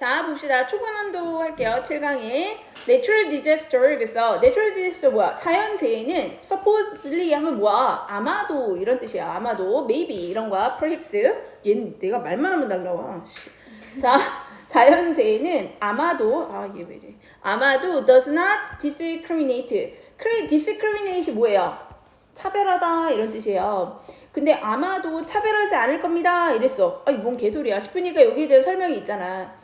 자, 봅시다. 초반원도 할게요. 7강에 Natural Disaster. 그래서 Natural Disaster 뭐야? 자연재해는 supposedly 하면 뭐야? 아마도 이런 뜻이야. 아마도, maybe 이런 거야. perhaps. 얘는 내가 말만 하면 날라와. 자, 자연재해는 아마도 얘 왜 이래? 아마도 does not discriminate. discriminate이 뭐예요? 차별하다 이런 뜻이에요. 근데 아마도 차별하지 않을 겁니다 이랬어. 아니 뭔 개소리야 싶으니까 여기에 대한 설명이 있잖아.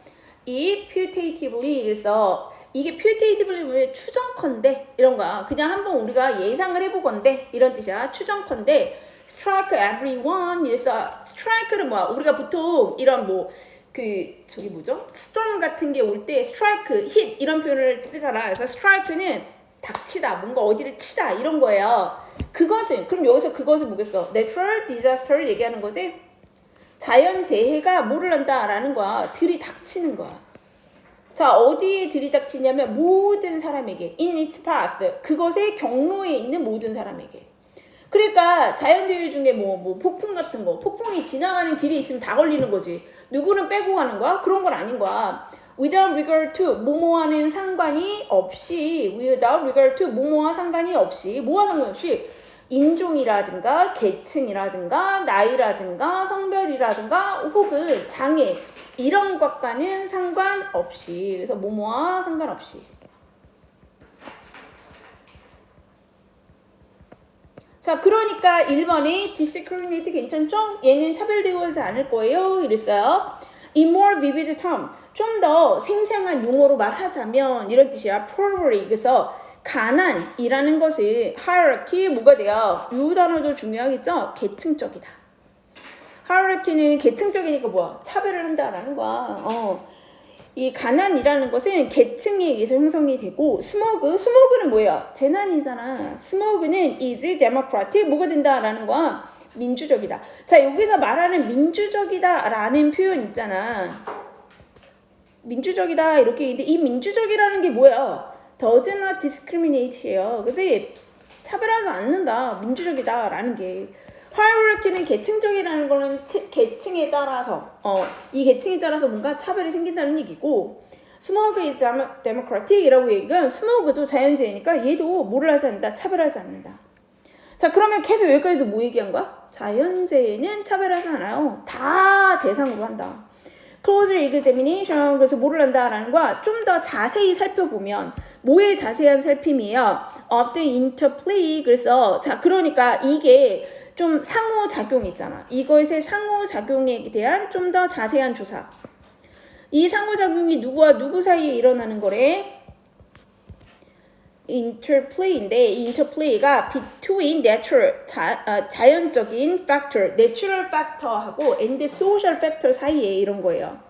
이 putatively 그래서 이게 putatively 왜 추정컨대 이런 거야. 그냥 한번 우리가 예상을 해보건대 이런 뜻이야. 추정컨대 strike everyone 이래서 strike는 뭐야? 우리가 보통 이런 저기 뭐죠? storm 같은 게 올 때 strike, hit 이런 표현을 쓰잖아. 그래서 strike는 닥치다, 뭔가 어디를 치다 이런 거예요. 그럼 여기서 그것은 뭐겠어? natural disaster를 얘기하는 거지? 자연재해가 뭐를 한다라는 거야. 들이닥치는 거야. 자, 어디에 들이닥치냐면 모든 사람에게 in its path, 그것의 경로에 있는 모든 사람에게. 그러니까 자연재해 중에 폭풍 같은 거, 폭풍이 지나가는 길이 있으면 다 걸리는 거지. 누구는 빼고 가는 거야? 그런 건 아닌 거야. without regard to 뭐뭐와는 상관이 없이, without regard to 뭐뭐와 상관이 없이, 뭐와 상관없이 인종이라든가 계층이라든가 나이라든가 성별이라든가 혹은 장애 이런 것과는 상관없이. 그래서 뭐뭐와 상관없이. 자, 그러니까 1번에 discriminate 괜찮죠? 얘는 차별되어하지 않을 거예요 이랬어요. In more vivid term, 좀 더 생생한 용어로 말하자면 이런 뜻이야. poverty. 그래서 가난이라는 것이 hierarchy 뭐가 돼요? 이 단어도 중요하겠죠? 계층적이다. hierarchy는 계층적이니까 뭐야? 차별을 한다라는 거야. 이 가난이라는 것은 계층에 의해서 형성이 되고 스모그는 뭐예요? 재난이잖아. 스모그는 is democratic 뭐가 된다라는 거야? 민주적이다. 자, 여기서 말하는 민주적이다라는 표현 있잖아. 민주적이다 이렇게 있는데 이 민주적이라는 게 뭐야? does not discriminate예요. 그래서 차별하지 않는다. 민주적이다라는 게. hierarchy는 계층적이라는 거는 계층에 따라서 이 계층에 따라서 뭔가 차별이 생긴다는 얘기고 smog is democratic이라고 얘기하면 smog도 자연재해니까 얘도 뭐를 하지 않는다. 차별하지 않는다. 자, 그러면 계속 여기까지도 뭐 얘기한 거야? 자연재해는 차별하지 않아요. 다 대상으로 한다. closer examination 그래서 뭐를 한다라는 거야. 좀 더 자세히 살펴보면 뭐의 자세한 살핌이에요? of the interplay. 그래서 자, 그러니까 이게 좀 상호작용이 있잖아. 이것의 상호작용에 대한 좀 더 자세한 조사. 이 상호작용이 누구와 누구 사이에 일어나는 거래? interplay인데 이 interplay가 between natural 자연적인 factor, natural factor하고 and social factor 사이에 이런 거예요.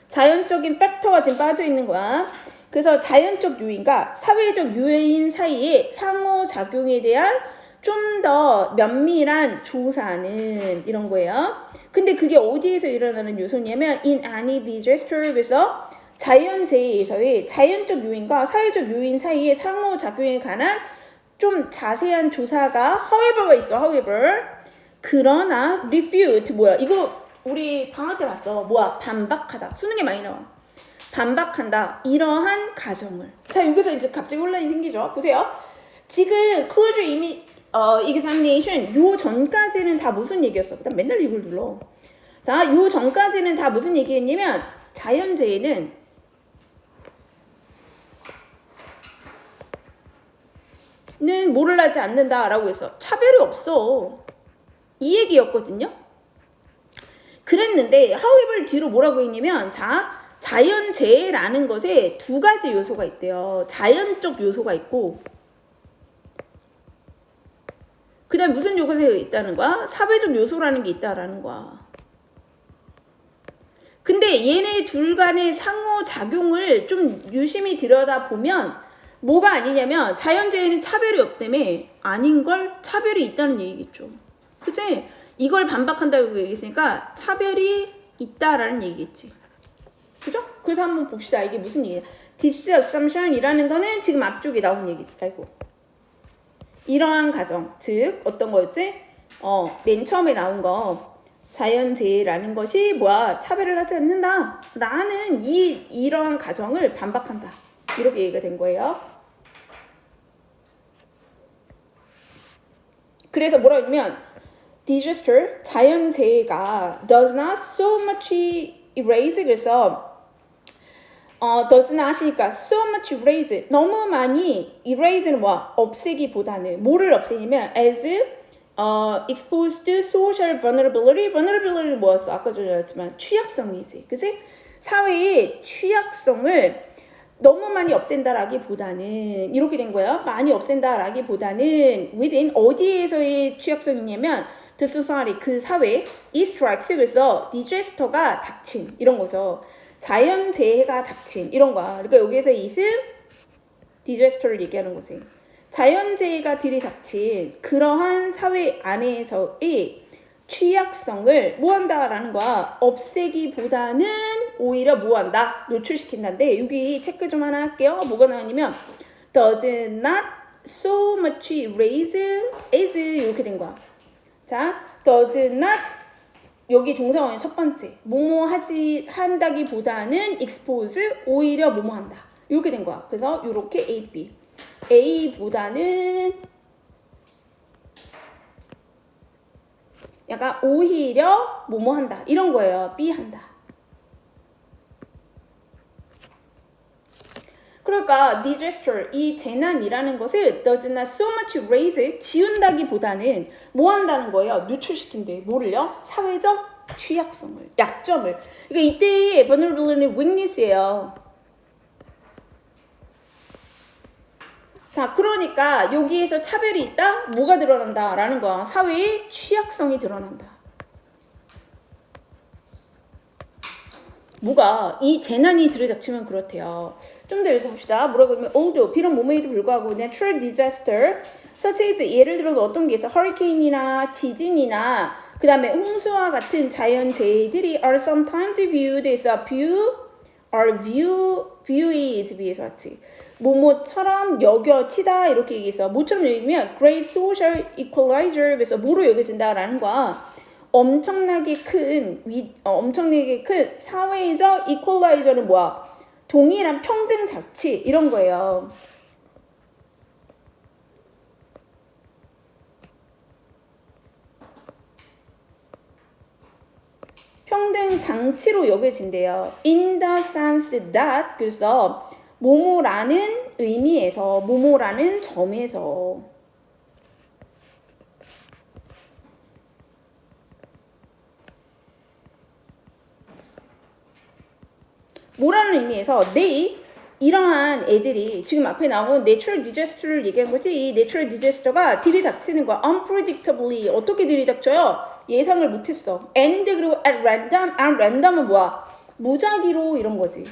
자연적인 팩터가 지금 빠져 있는 거야. 그래서 자연적 요인과 사회적 요인 사이에 상호작용에 대한 좀 더 면밀한 조사는 이런 거예요. 근데 그게 어디에서 일어나는 요소냐면 in any disaster. 그래서 자연재해에서의 자연적 요인과 사회적 요인 사이의 상호작용에 관한 좀 자세한 조사가 however가 있어. however. 그러나 refute 뭐야? 이거 우리 방학 때 봤어. 뭐야? 반박하다. 수능에 많이 나와. 반박한다. 이러한 가정을. 자, 여기서 이제 갑자기 혼란이 생기죠. 보세요. 지금 closure examination 요 전까지는 다 무슨 얘기였어? 난 맨날 이걸 눌러. 자, 요 전까지는 다 무슨 얘기였냐면 자연재해는 뭐를 하지 않는다라고 했어. 차별이 없어. 이 얘기였거든요. 그랬는데 however 뒤로 뭐라고 했냐면 자연재해라는 것에 두 가지 요소가 있대요. 자연적 요소가 있고 그 다음 무슨 요소가 있다는 거야? 사회적 요소라는 게 있다라는 거야. 근데 얘네 둘 간의 상호작용을 좀 유심히 들여다보면 뭐가 아니냐면 자연재해는 차별이 없다며 아닌걸? 차별이 있다는 얘기겠죠. 그치? 이걸 반박한다고 얘기했으니까 차별이 있다라는 얘기겠지. 그죠? 그래서 한번 봅시다. 이게 무슨 얘기야? disassumption이라는 거는 지금 앞쪽에 나온 얘기. 이러한 가정. 즉 어떤 거였지? 맨 처음에 나온 거. 자연재해라는 것이 뭐야? 차별을 하지 않는다. 라는 이러한 가정을 반박한다. 이렇게 얘기가 된 거예요. 그래서 뭐라 하냐면 disaster, 자연재해가 does not so much erase, 그래서 does not이니까 so much erase, 너무 많이 erase는 뭐야? 없애기보다는 뭐를 없애냐면 as exposed social vulnerability, vulnerability는 뭐였어? 아까 전에 말했지만 취약성이지, 그치? 사회의 취약성을 너무 많이 없앤다라기보다는 이렇게 된 거예요. 많이 없앤다라기보다는 within 어디에서의 취약성이냐면 the society, 그 사회, it strikes, 그래서 disaster가 닥친 이런 거죠. 자연재해가 닥친 이런 거야. 그러니까 여기에서 it은 disaster를 얘기하는 거지. 자연재해가 들이닥친 그러한 사회 안에서의 취약성을 뭐한다라는 거야. 없애기보다는 오히려 뭐한다? 노출시킨다인데 여기 체크 좀 하나 할게요. 뭐가 나오냐면 does not so much erase as 이렇게 된 거야. 자, does not 여기 동사원의 첫 번째 뭐뭐 하지 한다기보다는 expose 오히려 뭐뭐 한다. 이렇게 된 거야. 그래서 이렇게 A, B A보다는 약간 오히려 뭐뭐 한다 이런 거예요. B 한다. 그러니까 disaster, 이 재난이라는 것을 does not so much erase, 지운다기보다는 뭐 한다는 거예요? 누출시킨대. 뭐를요? 사회적 취약성을, 약점을. 그러니까 이때의 vulnerability는 weakness예요. 자, 그러니까 여기에서 차별이 있다? 뭐가 드러난다? 라는 거야. 사회의 취약성이 드러난다. 뭐가? 이 재난이 들이닥치면 그렇대요. 좀 더 읽어봅시다. 뭐라고 하면 although, 비록 몸에도 불구하고 natural disaster such as, 예를 들어서 어떤 게 있어? 허리케인이나 지진이나 그 다음에 홍수와 같은 자연재해들이 are sometimes viewed as a view에 비해서 같이 뭐뭐처럼 여겨지다 이렇게 얘기해서 뭐처럼 얘기하면 great social equalizer, 그래서 뭐로 여겨진다라는 거야. 엄청나게 큰 사회적 이퀄라이저는 뭐야? 동일한 평등 자치 이런 거예요. 평등 장치로 여겨진대요. In the sense that, 그래서 뭐뭐라는 의미에서, 뭐뭐라는 점에서. 뭐라는 의미에서 이러한 애들이 지금 앞에 나온 내추럴 디자스터를 얘기한 거지. 이 내추럴 디자스터가 들이닥치는 거야. unpredictably. 어떻게 들이닥쳐요? 예상을 못했어. and 그리고 at random. and random은 뭐야? 무작위로 이런 거지.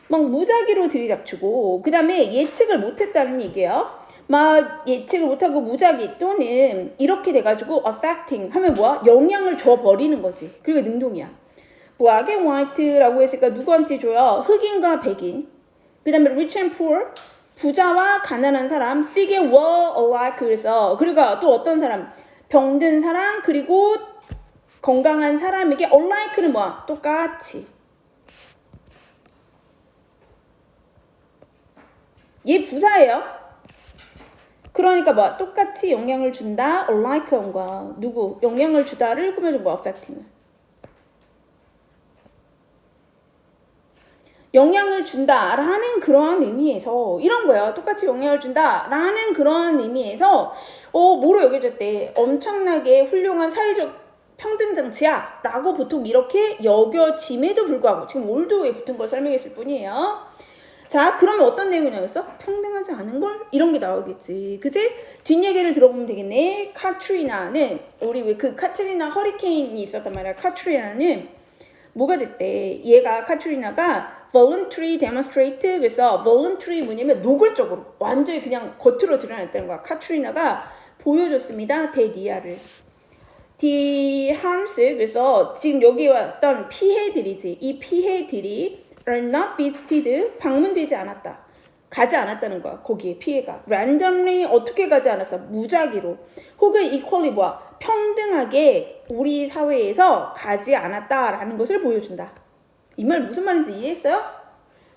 막 무작위로 들이닥치고 그 다음에 예측을 못했다는 얘기예요. 막 예측을 못하고 무작위 또는 이렇게 돼가지고 affecting 하면 뭐야? 영향을 줘버리는 거지. 그게 능동이야. black and white라고 했으니까 누구한테 줘요? 흑인과 백인. 그 다음에 rich and poor, 부자와 가난한 사람, sick and well alike. 그래서 그리고 또 어떤 사람? 병든 사람 그리고 건강한 사람에게 alike는 뭐야? 똑같이. 얘 부사예요. 그러니까 뭐 똑같이 영향을 준다, alike 한 거야. 누구? 영향을 주다를 꾸며준 거야, affecting. 영향을 준다라는 그러한 의미에서 이런 거야. 똑같이 영향을 준다라는 그러한 의미에서 뭐로 여겨졌대? 엄청나게 훌륭한 사회적 평등장치야 라고 보통 이렇게 여겨짐에도 불구하고 지금 올드에 붙은 걸 설명했을 뿐이에요. 자, 그러면 어떤 내용이 나오겠어? 평등하지 않은 걸? 이런 게 나오겠지. 그치? 뒷얘기를 들어보면 되겠네. 카트리나는, 우리 왜 그 카트리나 허리케인이 있었단 말이야. 카트리나는 뭐가 됐대? 카트리나가 voluntary demonstrate, 그래서 voluntary 뭐냐면 노골적으로, 완전히 그냥 겉으로 드러냈다는 거야. 카트리나가 보여줬습니다. 대니아를. The harms, 그래서 지금 여기 왔던 피해들이지. 이 피해들이 are not visited, 방문되지 않았다. 가지 않았다는 거야. 거기에 피해가. randomly 어떻게 가지 않았어? 무작위로. 혹은 equally 뭐야? 평등하게 우리 사회에서 가지 않았다라는 것을 보여준다. 이 말 무슨 말인지 이해했어요?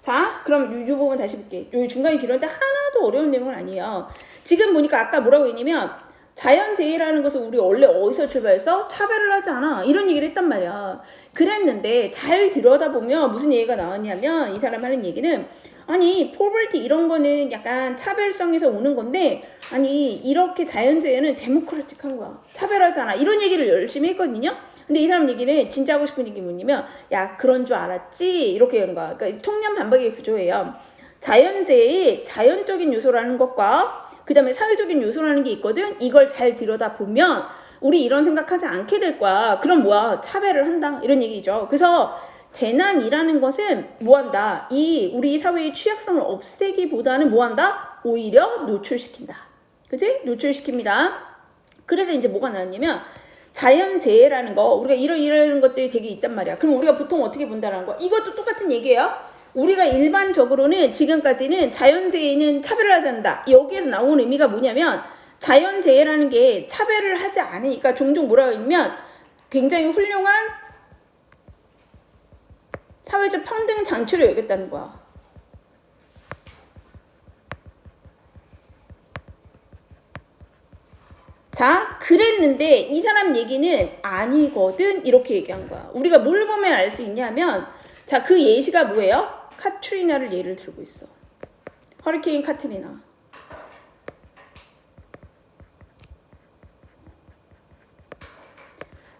자, 그럼 이 부분 다시 볼게. 요 중간에 기록할 때 하나도 어려운 내용은 아니에요. 지금 보니까 아까 뭐라고 했냐면 자연재해라는 것을 우리 원래 어디서 출발해서 차별을 하지 않아. 이런 얘기를 했단 말이야. 그랬는데 잘 들여다보면 무슨 얘기가 나왔냐면 이 사람 하는 얘기는 아니 포벌티 이런 거는 약간 차별성에서 오는 건데 아니 이렇게 자연재해는 데모크라틱한 거야. 차별하지 않아. 이런 얘기를 열심히 했거든요. 근데 이 사람 얘기는 진짜 하고 싶은 얘기 뭐냐면 야 그런 줄 알았지? 이렇게 하는 거야. 그러니까 통념 반박의 구조예요. 자연재해의 자연적인 요소라는 것과 그 다음에 사회적인 요소라는 게 있거든. 이걸 잘 들여다보면 우리 이런 생각하지 않게 될 거야. 그럼 뭐야? 차별을 한다. 이런 얘기죠. 그래서 재난이라는 것은 뭐한다? 이 우리 사회의 취약성을 없애기보다는 뭐한다? 오히려 노출시킨다. 그치? 노출시킵니다. 그래서 이제 뭐가 나왔냐면 자연재해라는 거 우리가 이런 것들이 되게 있단 말이야. 그럼 우리가 보통 어떻게 본다는 거? 이것도 똑같은 얘기예요. 우리가 일반적으로는 지금까지는 자연재해는 차별을 하지 않는다. 여기에서 나오는 의미가 뭐냐면 자연재해라는 게 차별을 하지 않으니까 종종 뭐라고 하냐면 굉장히 훌륭한 사회적 평등 장치를 여겼다는 거야. 자, 그랬는데 이 사람 얘기는 아니거든 이렇게 얘기한 거야. 우리가 뭘 보면 알 수 있냐면 자, 그 예시가 뭐예요? 카트리나를 예를 들고 있어. 허리케인 카트리나.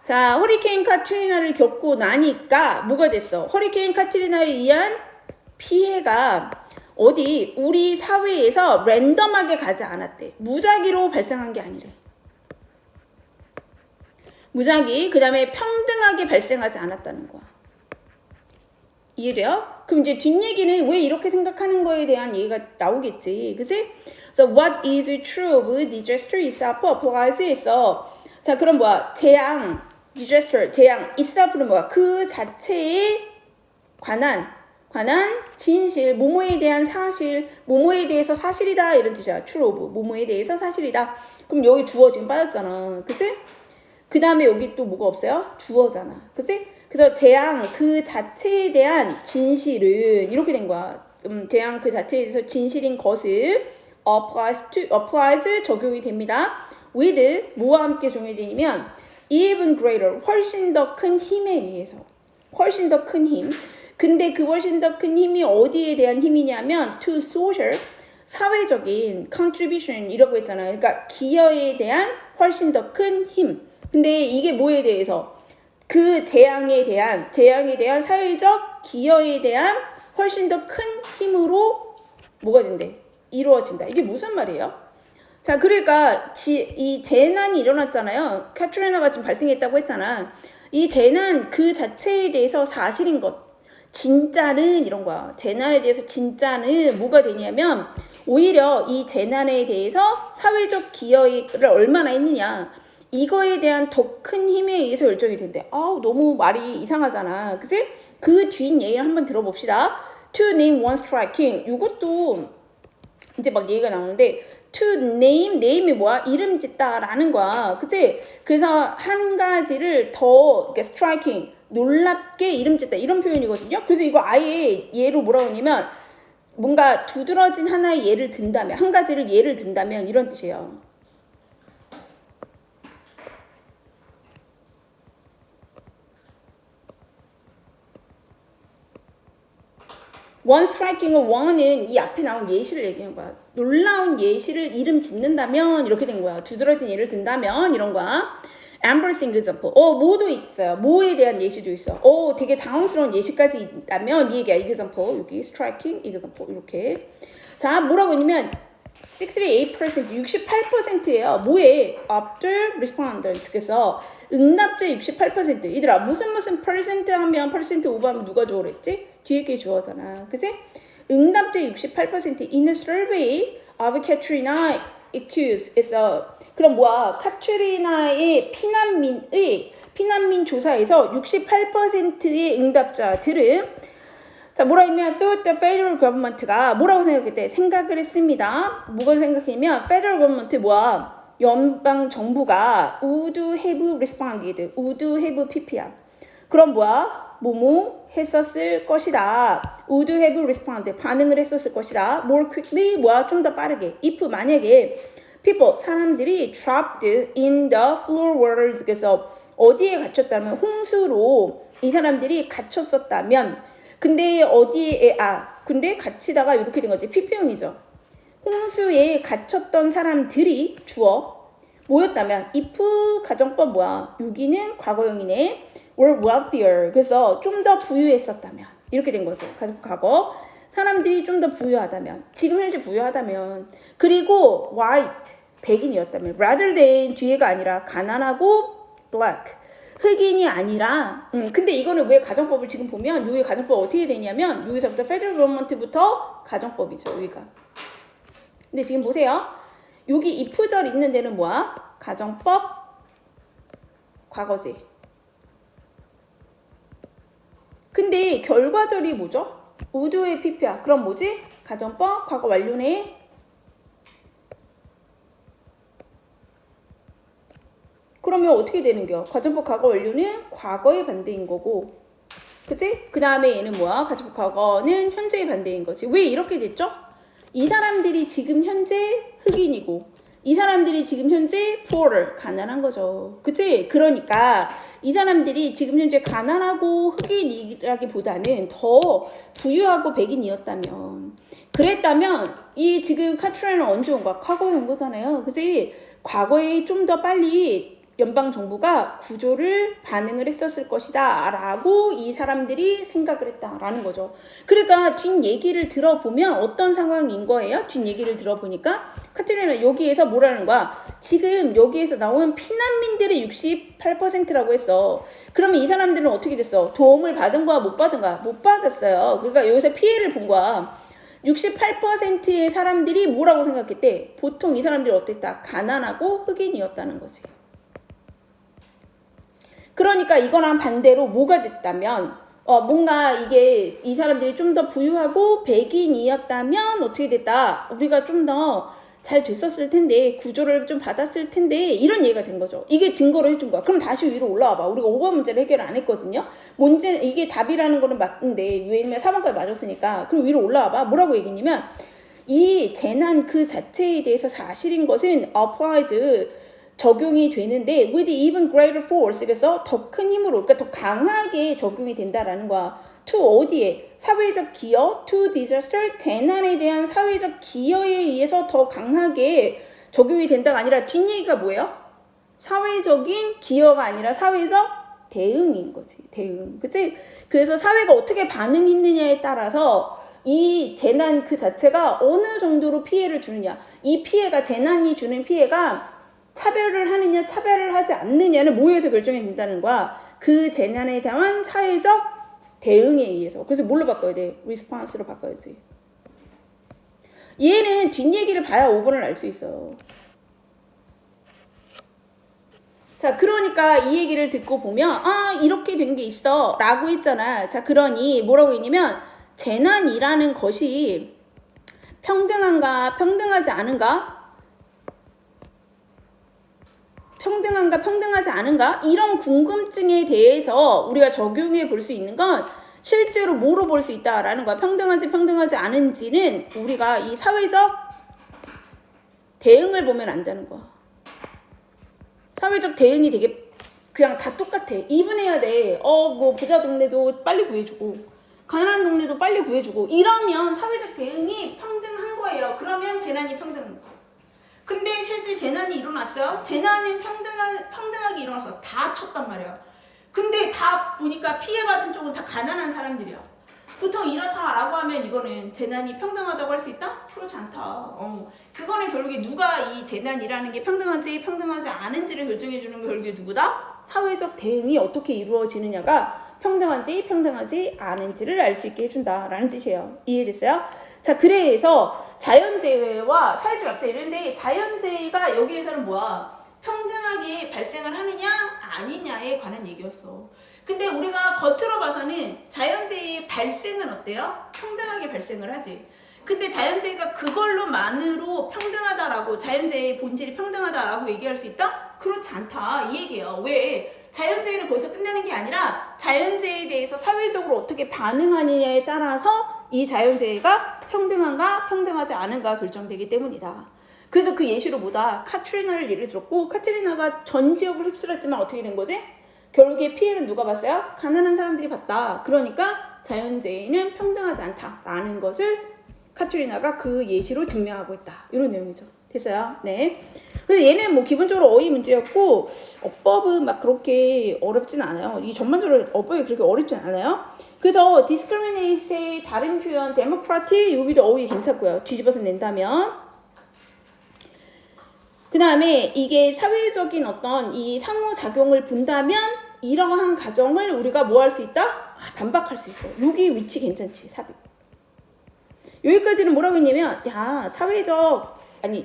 자, 허리케인 카트리나를 겪고 나니까 뭐가 됐어? 허리케인 카트리나에 의한 피해가 어디 우리 사회에서 랜덤하게 가지 않았대. 무작위로 발생한 게 아니래. 무작위, 그 다음에 평등하게 발생하지 않았다는 거야. 이해돼요? 그럼 이제 뒷얘기는 왜 이렇게 생각하는 거에 대한 얘기가 나오겠지. 그치? So what is true of disaster itself applies 있어. 자, 그럼 뭐야? 재앙, disaster, 재앙, itself는 뭐야? 그 자체에 관한 진실, 뭐뭐에 대한 사실, 뭐뭐에 대해서 사실이다 이런 뜻이야. true of, 뭐뭐에 대해서 사실이다. 그럼 여기 주어 지금 빠졌잖아. 그치? 그 다음에 여기 또 뭐가 없어요? 주어잖아. 그치? 그래서 재앙 그 자체에 대한 진실은 이렇게 된 거야. 재앙 그 자체에 대해서 진실인 것을 applies 적용이 됩니다. with 뭐와 함께 적용이 되냐면 even greater 훨씬 더 큰 힘에 의해서 훨씬 더 큰 힘. 근데 그 훨씬 더 큰 힘이 어디에 대한 힘이냐면 to social 사회적인 contribution 이라고 했잖아요. 그러니까 기여에 대한 훨씬 더 큰 힘. 근데 이게 뭐에 대해서? 그 재앙에 대한 사회적 기여에 대한 훨씬 더 큰 힘으로 뭐가 된대? 이루어진다. 이게 무슨 말이에요? 자, 그러니까 이 재난이 일어났잖아요. 카트리나가 지금 발생했다고 했잖아. 이 재난 그 자체에 대해서 사실인 것. 진짜는 이런 거야. 재난에 대해서 진짜는 뭐가 되냐면 오히려 이 재난에 대해서 사회적 기여를 얼마나 했느냐. 이거에 대한 더 큰 힘에 의해서 결정이 된대. 아우 너무 말이 이상하잖아. 그치? 그 뒷 얘기를 한번 들어봅시다. To name one striking. 이것도 이제 막 얘기가 나오는데 to name이 뭐야? 이름 짓다라는 거야. 그치? 그래서 한 가지를 더 striking, 놀랍게 이름 짓다 이런 표현이거든요. 그래서 이거 아예 예로 뭐라고 하냐면 뭔가 두드러진 하나의 예를 든다면 한 가지를 예를 든다면 이런 뜻이에요. one striking은 one은 이 앞에 나온 예시를 얘기하는 거야. 놀라운 예시를 이름 짓는다면 이렇게 된 거야. 두드러진 예를 든다면 이런 거야. embarrassing example. 뭐도 있어요. 뭐에 대한 예시도 있어. 되게 당황스러운 예시까지 있다면 이 얘기야. example 여기 striking example 이렇게. 자 뭐라고 했냐면 68%예요. 뭐에? after respondent. 그래서 응답자 68%. 얘들아 무슨 퍼센트 하면 퍼센트 오버하면 누가 주어 그랬지? 뒤에 게 주어잖아. 그치? 응답자 68% in a survey of Katrina accused. 그럼 뭐야? 카트리나의 피난민 조사에서 68%의 응답자들은 자, 뭐라 했냐면 thought the federal government가 뭐라고 생각했대? 생각을 했습니다. 뭐가 생각했냐면 federal government 뭐야? 연방 정부가 would have responded, would have pp야. 그럼 뭐야? 뭐뭐 했었을 것이다. would have responded, 반응을 했었을 것이다. more quickly, 뭐야? 좀 더 빠르게. if 만약에 people, 사람들이 trapped in the flood waters, 그래서 어디에 갇혔다면 홍수로 이 사람들이 갇혔었다면 근데 어디에 근데 갇히다가 이렇게 된 거지. PP형이죠. 홍수에 갇혔던 사람들이 주어 뭐였다면 if 가정법 뭐야? 여기는 과거형이네. were wealthier. 그래서 좀 더 부유했었다면 이렇게 된 거죠. 과거 사람들이 좀 더 부유하다면 지금 현재 부유하다면 그리고 white 백인이었다면 rather than 뒤에가 아니라 가난하고 black 흑인이 아니라 근데 이거는 왜 가정법을 지금 보면 여기 가정법 어떻게 되냐면 여기서부터 페더럴 거버먼트부터 가정법이죠. 여기가. 근데 지금 보세요. 여기 if절 있는 데는 뭐야? 가정법 과거지. 근데 결과절이 뭐죠? would의 pp야. 그럼 뭐지? 가정법 과거 완료네. 그러면 어떻게 되는겨? 가정법 과거 완료는 과거의 반대인 거고, 그치? 그 다음에 얘는 뭐야? 가정법 과거는 현재의 반대인 거지. 왜 이렇게 됐죠? 이 사람들이 지금 현재 흑인이고, 이 사람들이 지금 현재 poor, 가난한 거죠. 그치? 그러니까 이 사람들이 지금 현재 가난하고 흑인이라기보다는 더 부유하고 백인이었다면, 그랬다면 이 지금 카트라는 언제 온 거야? 과거에 온 거잖아요. 그치? 과거에 좀 더 빨리 연방정부가 구조를 반응을 했었을 것이다 라고 이 사람들이 생각을 했다라는 거죠. 그러니까 뒷얘기를 들어보면 어떤 상황인 거예요? 뒷얘기를 들어보니까 카트리나 여기에서 뭐라는 거야? 지금 여기에서 나온 피난민들의 68%라고 했어. 그러면 이 사람들은 어떻게 됐어? 도움을 받은 거야? 못 받은 거야? 못 받았어요. 그러니까 여기서 피해를 본 거야. 68%의 사람들이 뭐라고 생각했대? 보통 이 사람들이 어땠다? 가난하고 흑인이었다는 거지. 그러니까 이거랑 반대로 뭐가 됐다면 뭔가 이게 이 사람들이 좀 더 부유하고 백인이었다면 어떻게 됐다? 우리가 좀 더 잘 됐었을 텐데 구조를 좀 받았을 텐데 이런 얘기가 된 거죠. 이게 증거로 해준 거야. 그럼 다시 위로 올라와 봐. 우리가 5번 문제를 해결 안 했거든요. 문제 이게 답이라는 거는 맞는데 왜냐면 4번까지 맞았으니까. 그럼 위로 올라와 봐. 뭐라고 얘기했냐면 이 재난 그 자체에 대해서 사실인 것은 applies 적용이 되는데 with even greater force, 그래서 더 큰 힘으로, 그러니까 더 강하게 적용이 된다라는 거야. to 어디에? 사회적 기여, to disaster, 재난에 대한 사회적 기여에 의해서 더 강하게 적용이 된다가 아니라 뒷얘기가 뭐예요? 사회적인 기여가 아니라 사회적 대응인 거지. 대응. 그치? 그래서 사회가 어떻게 반응했느냐에 따라서 이 재난 그 자체가 어느 정도로 피해를 주느냐. 이 피해가, 재난이 주는 피해가 차별을 하느냐 차별을 하지 않느냐는 뭐에서 결정이 된다는 거야. 그 재난에 대한 사회적 대응에 의해서. 그래서 뭘로 바꿔야 돼? response로 바꿔야지. 얘는 뒷얘기를 봐야 5번을 알 수 있어. 자, 그러니까 이 얘기를 듣고 보면 이렇게 된 게 있어 라고 했잖아. 자, 그러니 뭐라고 했냐면 재난이라는 것이 평등한가 평등하지 않은가? 평등한가 평등하지 않은가? 이런 궁금증에 대해서 우리가 적용해 볼 수 있는 건 실제로 뭐로 볼 수 있다라는 거야. 평등한지 평등하지 않은지는 우리가 이 사회적 대응을 보면 안다는 거야. 사회적 대응이 되게 그냥 다 똑같아. 이분해야 돼. 뭐 부자 동네도 빨리 구해주고 가난한 동네도 빨리 구해주고 이러면 사회적 대응이 평등한 거예요. 그러면 재난이 평등한 거야. 근데 실제 재난이 일어났어요. 재난은 평등하게 일어나서 다 쳤단 말이야. 근데 다 보니까 피해받은 쪽은 다 가난한 사람들이야. 보통 이렇다라고 하면 이거는 재난이 평등하다고 할 수 있다? 그렇지 않다. 그거는 결국에 누가 이 재난이라는 게 평등한지 평등하지 않은지를 결정해주는 게 결국에 누구다? 사회적 대응이 어떻게 이루어지느냐가 평등한지 평등하지 않은지를 알 수 있게 해준다라는 뜻이에요. 이해됐어요? 자, 그래서 자연재해와 사회적 약자 이런데 자연재해가 여기에서는 뭐야? 평등하게 발생을 하느냐 아니냐에 관한 얘기였어. 근데 우리가 겉으로 봐서는 자연재해의 발생은 어때요? 평등하게 발생을 하지. 근데 자연재해가 그걸로만으로 평등하다라고, 자연재해의 본질이 평등하다라고 얘기할 수 있다? 그렇지 않다 이 얘기예요. 왜? 자연재해는 거기서 끝나는 게 아니라 자연재해에 대해서 사회적으로 어떻게 반응하느냐에 따라서 이 자연재해가 평등한가 평등하지 않은가 결정되기 때문이다. 그래서 그 예시로 뭐다? 카트리나를 예를 들었고, 카트리나가 전 지역을 휩쓸었지만 어떻게 된 거지? 결국에 피해는 누가 봤어요? 가난한 사람들이 봤다. 그러니까 자연재해는 평등하지 않다라는 것을 카트리나가 그 예시로 증명하고 있다. 이런 내용이죠. 됐어요? 네. 그래서 얘는 뭐 기본적으로 어휘 문제였고, 어법은 막 그렇게 어렵진 않아요. 이 전반적으로 어법이 그렇게 어렵진 않아요. 그래서 discriminate의 다른 표현, democratic, 여기도 어휘 괜찮고요. 뒤집어서 낸다면. 그 다음에 이게 사회적인 어떤 이 상호작용을 본다면 이러한 가정을 우리가 뭐 할 수 있다? 반박할 수 있어. 여기 위치 괜찮지, 삽입. 여기까지는 뭐라고 했냐면, 야,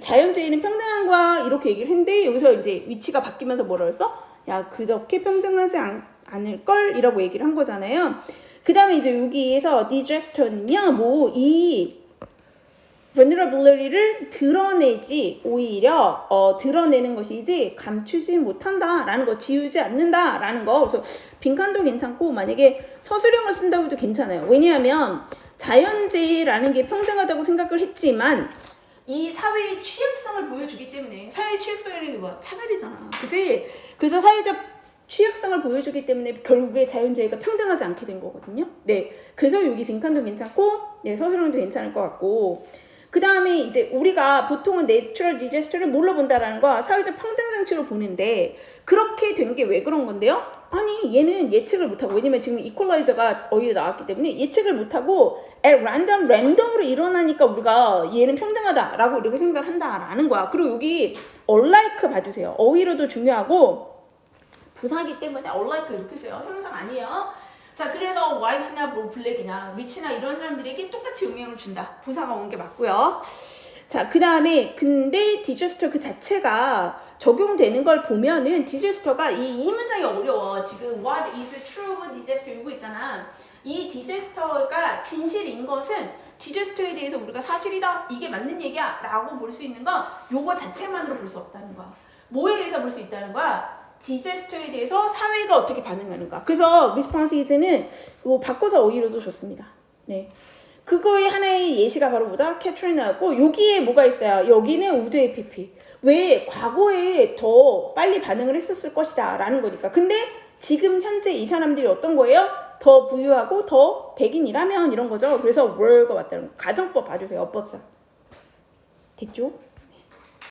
자연재해는 평등한 거야. 이렇게 얘기를 했는데, 여기서 이제 위치가 바뀌면서 뭐라고 했어? 야, 그렇게 평등하지 않을걸? 이라고 얘기를 한 거잖아요. 그 다음에 이제 여기에서 disaster는요, 이 vulnerability를 드러내지, 오히려 드러내는 것이지 감추지 못한다라는 거, 지우지 않는다라는 거. 그래서 빈칸도 괜찮고, 만약에 서술형을 쓴다고 해도 괜찮아요. 왜냐하면 자연재해라는 게 평등하다고 생각을 했지만 이 사회의 취약성을 보여주기 때문에, 사회의 취약성이라는 게 뭐야? 차별이잖아. 그치? 그래서 사회적 취약성을 보여주기 때문에 결국에 자연재해가 평등하지 않게 된 거거든요. 네. 그래서 여기 빈칸도 괜찮고, 네, 서술형도 괜찮을 것 같고, 그 다음에 이제 우리가 보통은 내추럴 디자스터를 뭘로 본다라는 거야? 사회적 평등 장치로 보는데, 그렇게 된 게 왜 그런 건데요? 아니, 얘는 예측을 못하고, 왜냐면 지금 이퀄라이저가 어디에 나왔기 때문에 예측을 못하고 at random, 랜덤으로 일어나니까 우리가 얘는 평등하다라고 이렇게 생각을 한다라는 거야. 그리고 여기 unlike 봐주세요. 어휘로도 중요하고 부사기 때문에 unlike 이렇게 써요. 형상 아니에요. 자, 그래서 white나 뭐 블랙이나 리치나 이런 사람들에게 똑같이 영향을 준다. 부사가 온 게 맞고요. 자, 그 다음에 근데 디저스터 그 자체가 적용되는 걸 보면은 디저스터가 이 문장이 어려워. 지금 what is true of disaster 이거 있잖아. 이 디저스터가 진실인 것은 디저스터에 대해서 우리가 사실이다, 이게 맞는 얘기야 라고 볼 수 있는 건 요거 자체만으로 볼 수 없다는 거야. 뭐에 대해서 볼 수 있다는 거야? 디자스터에 대해서 사회가 어떻게 반응하는가. 그래서 response is는 뭐 바꿔서 어휘로도 좋습니다. 네. 그거의 하나의 예시가 바로 뭐다? 캐트리나였고, 여기에 뭐가 있어요? 여기는 우드의 PP. 왜? 과거에 더 빨리 반응을 했었을 것이다 라는 거니까. 근데 지금 현재 이 사람들이 어떤 거예요? 더 부유하고 더 백인이라면 이런 거죠. 그래서 were가 왔다는 거. 가정법 봐주세요. 어법상. 됐죠?